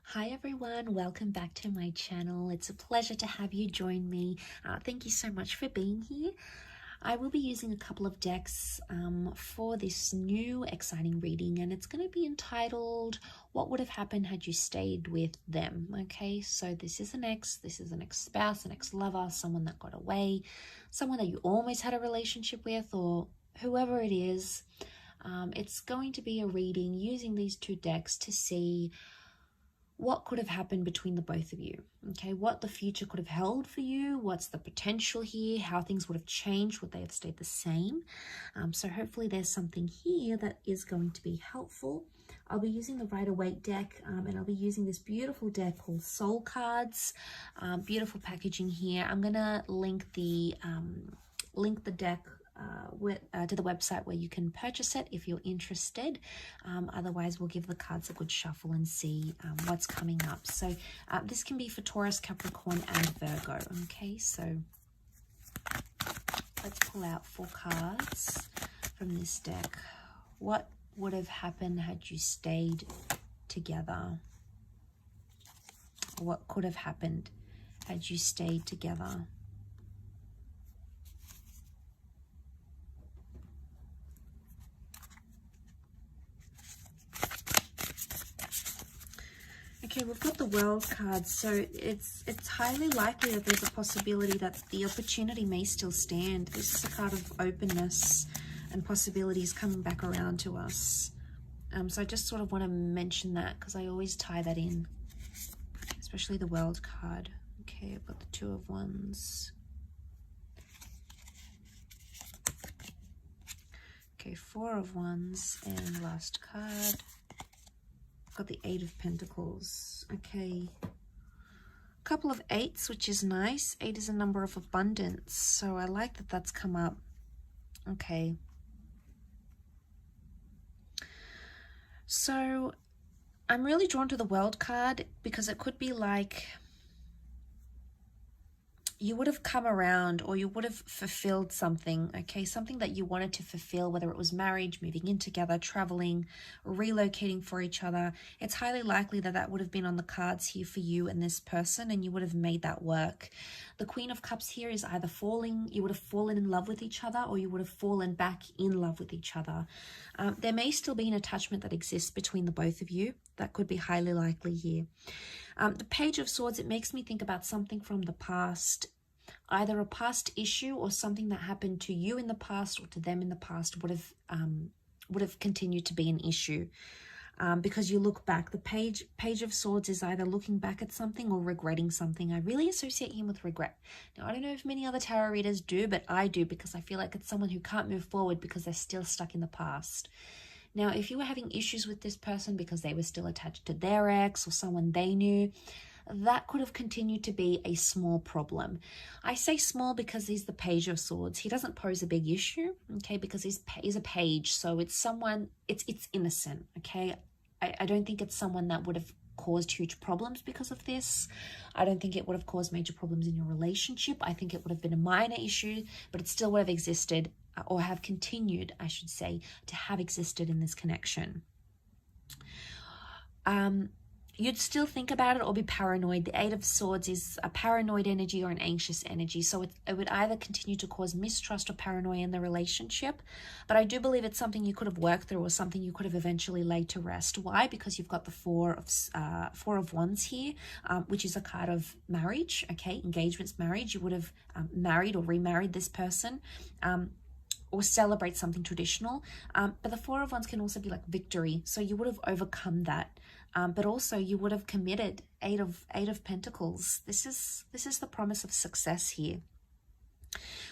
Hi everyone, welcome back to my channel. It's a pleasure to have you join me. Thank you so much for being here. I will be using a couple of decks for this new exciting reading, and it's going to be entitled What Would Have Happened Had You Stayed With Them. Okay, so this is an ex-spouse, an ex-lover, someone that got away, someone that you almost had a relationship with, or whoever it is. It's going to be a reading using these two decks to see what could have happened between the both of you, okay? What the future could have held for you, what's the potential here, how things would have changed, would they have stayed the same? So hopefully there's something here that is going to be helpful. I'll be using the Rider-Waite deck, and I'll be using this beautiful deck called Soul Cards. Beautiful packaging here. I'm gonna link the deck to the website where you can purchase it if you're interested. Otherwise, we'll give the cards a good shuffle and see what's coming up. So this can be for Taurus, Capricorn, and Virgo. Okay, so let's pull out 4 cards from this deck. What would have happened had you stayed together? What could have happened had you stayed together? Okay, we've got the World card, so it's highly likely that there's a possibility that the opportunity may still stand. This is a card of openness and possibilities coming back around to us. So I just sort of want to mention that because I always tie that in, especially the World card. Okay, I've got the 2 of Wands. Okay, 4 of Wands, and last card. Got the 8 of Pentacles. Okay, couple of 8s, which is nice. 8 is a number of abundance, so I like that that's come up. Okay, so I'm really drawn to the World card because it could be like you would have come around, or you would have fulfilled something, okay? Something that you wanted to fulfill, whether it was marriage, moving in together, traveling, relocating for each other. It's highly likely that that would have been on the cards here for you and this person, and you would have made that work. The Queen of Cups here is either you would have fallen in love with each other, or you would have fallen back in love with each other. There may still be an attachment that exists between the both of you. That could be highly likely here. The Page of Swords, it makes me think about something from the past, either a past issue or something that happened to you in the past or to them in the past would have continued to be an issue, because you look back. The Page of Swords is either looking back at something or regretting something. I really associate him with regret. Now, I don't know if many other tarot readers do, but I do, because I feel like it's someone who can't move forward because they're still stuck in the past. Now, if you were having issues with this person because they were still attached to their ex or someone they knew, that could have continued to be a small problem. I say small because he's the Page of Swords. He doesn't pose a big issue, okay, because he's a page, so it's someone, it's innocent, okay? I don't think it's someone that would have caused huge problems because of this. I don't think it would have caused major problems in your relationship. I think it would have been a minor issue, but it still would have existed, or have continued, I should say, to have existed in this connection. You'd still think about it or be paranoid. The 8 of Swords is a paranoid energy or an anxious energy. So it would either continue to cause mistrust or paranoia in the relationship. But I do believe it's something you could have worked through, or something you could have eventually laid to rest. Why? Because you've got the 4 of Wands here, which is a card of marriage, okay? Engagements, marriage. You would have married or remarried this person, or celebrate something traditional. But the 4 of Wands can also be like victory. So you would have overcome that. But also you would have committed. 8 of Pentacles. This is the promise of success here.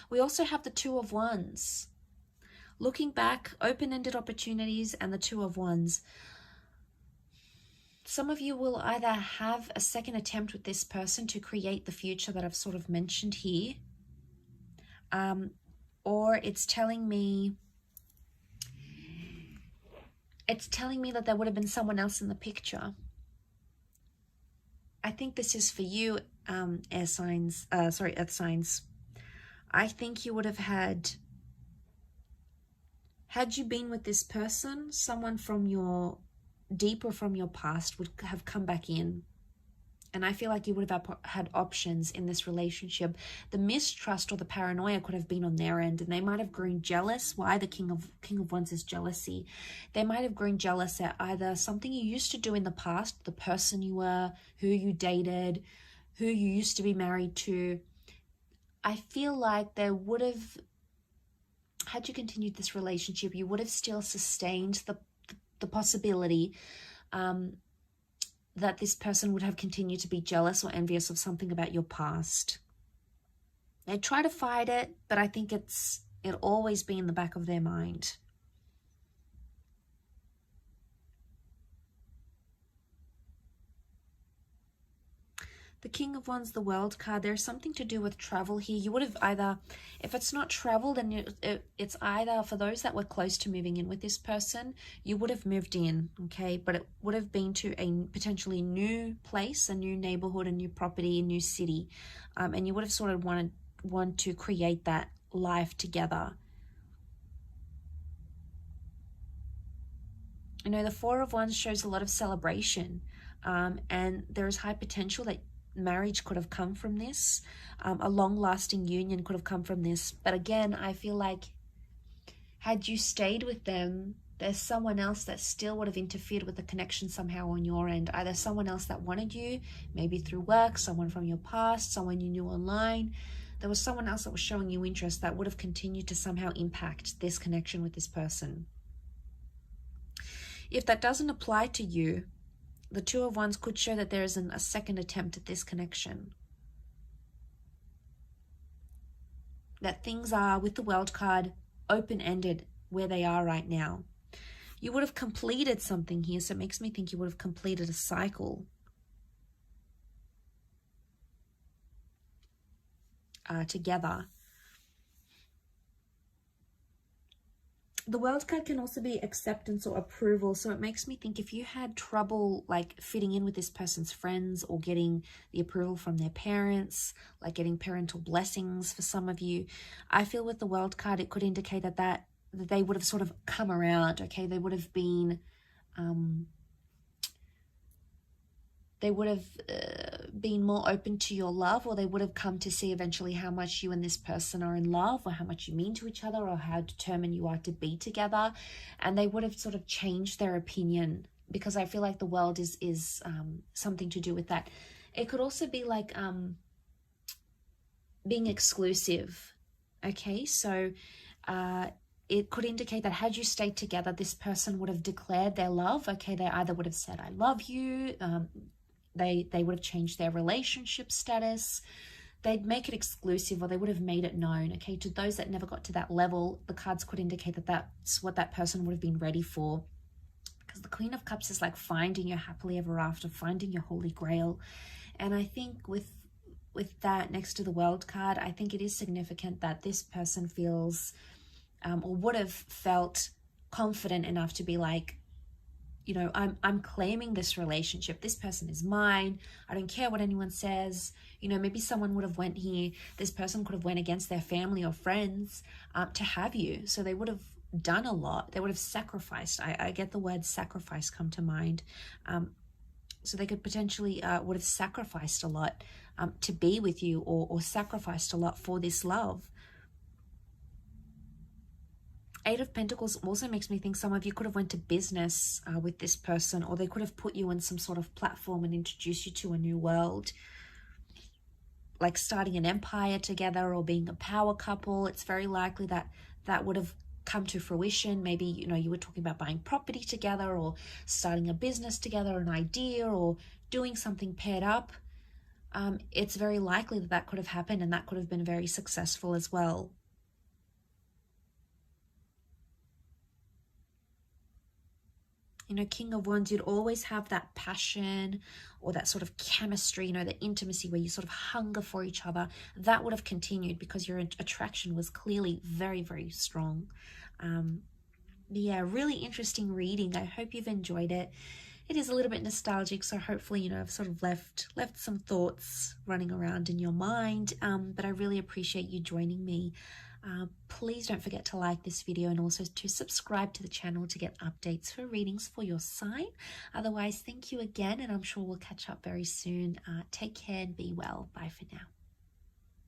We also have the 2 of Wands. Looking back, open-ended opportunities, and the 2 of Wands. Some of you will either have a second attempt with this person to create the future that I've sort of mentioned here, or it's telling me that there would have been someone else in the picture. I think this is for you, earth signs. I think you would have had you been with this person, someone from your deeper from your past would have come back in. And I feel like you would have had options in this relationship. The mistrust or the paranoia could have been on their end, and they might have grown jealous. Why? The King of Wands is jealousy. They might have grown jealous at either something you used to do in the past, the person you were, who you dated, who you used to be married to. I feel like they would have, had you continued this relationship, you would have still sustained the possibility that this person would have continued to be jealous or envious of something about your past. They try to fight it, but I think it'll always be in the back of their mind. The King of Wands, the World card, there's something to do with travel here. You would have either, if it's not travel, then it's either, for those that were close to moving in with this person, you would have moved in, okay? But it would have been to a potentially new place, a new neighborhood, a new property, a new city. And you would have sort of want to create that life together. You know, the Four of Wands shows a lot of celebration. And there is high potential that marriage could have come from this. A long-lasting union could have come from this. But again, I feel like had you stayed with them, there's someone else that still would have interfered with the connection somehow on your end. Either someone else that wanted you, maybe through work, someone from your past, someone you knew online. There was someone else that was showing you interest that would have continued to somehow impact this connection with this person. If that doesn't apply to you, the Two of Wands could show that there is a second attempt at this connection. That things are, with the World card, open-ended where they are right now. You would have completed something here, so it makes me think you would have completed a cycle. Together. The World card can also be acceptance or approval, so it makes me think if you had trouble like fitting in with this person's friends or getting the approval from their parents, like getting parental blessings for some of you, I feel with the World card it could indicate that they would have sort of come around, okay? They would have been more open to your love, or they would have come to see eventually how much you and this person are in love, or how much you mean to each other, or how determined you are to be together. And they would have sort of changed their opinion, because I feel like the World is something to do with that. It could also be like being exclusive, okay? So it could indicate that had you stayed together, this person would have declared their love, okay? They either would have said, I love you, they would have changed their relationship status, they'd make it exclusive, or they would have made it known, okay? To those that never got to that level, the cards could indicate that that's what that person would have been ready for. Because the Queen of Cups is like finding your happily ever after, finding your holy grail. And I think with that next to the World card, I think it is significant that this person feels or would have felt confident enough to be like, you know, I'm claiming this relationship. This person is mine. I don't care what anyone says. You know, maybe someone would have went here. This person could have went against their family or friends to have you. So they would have done a lot. They would have sacrificed. I get the word sacrifice come to mind. So they could potentially would have sacrificed a lot to be with you, or sacrificed a lot for this love. Eight of Pentacles also makes me think some of you could have went to business with this person, or they could have put you in some sort of platform and introduced you to a new world, like starting an empire together or being a power couple. It's very likely that that would have come to fruition. Maybe, you know, you were talking about buying property together, or starting a business together, an idea, or doing something paired up. It's very likely that that could have happened, and that could have been very successful as well. You know, King of Wands, you'd always have that passion or that sort of chemistry, you know, the intimacy where you sort of hunger for each other. That would have continued because your attraction was clearly very, very strong. Yeah, really interesting reading. I hope you've enjoyed it. It is a little bit nostalgic, so hopefully, you know, I've sort of left some thoughts running around in your mind. But I really appreciate you joining me. Please don't forget to like this video and also to subscribe to the channel to get updates for readings for your sign. Otherwise, thank you again, and I'm sure we'll catch up very soon. Take care and be well. Bye for now.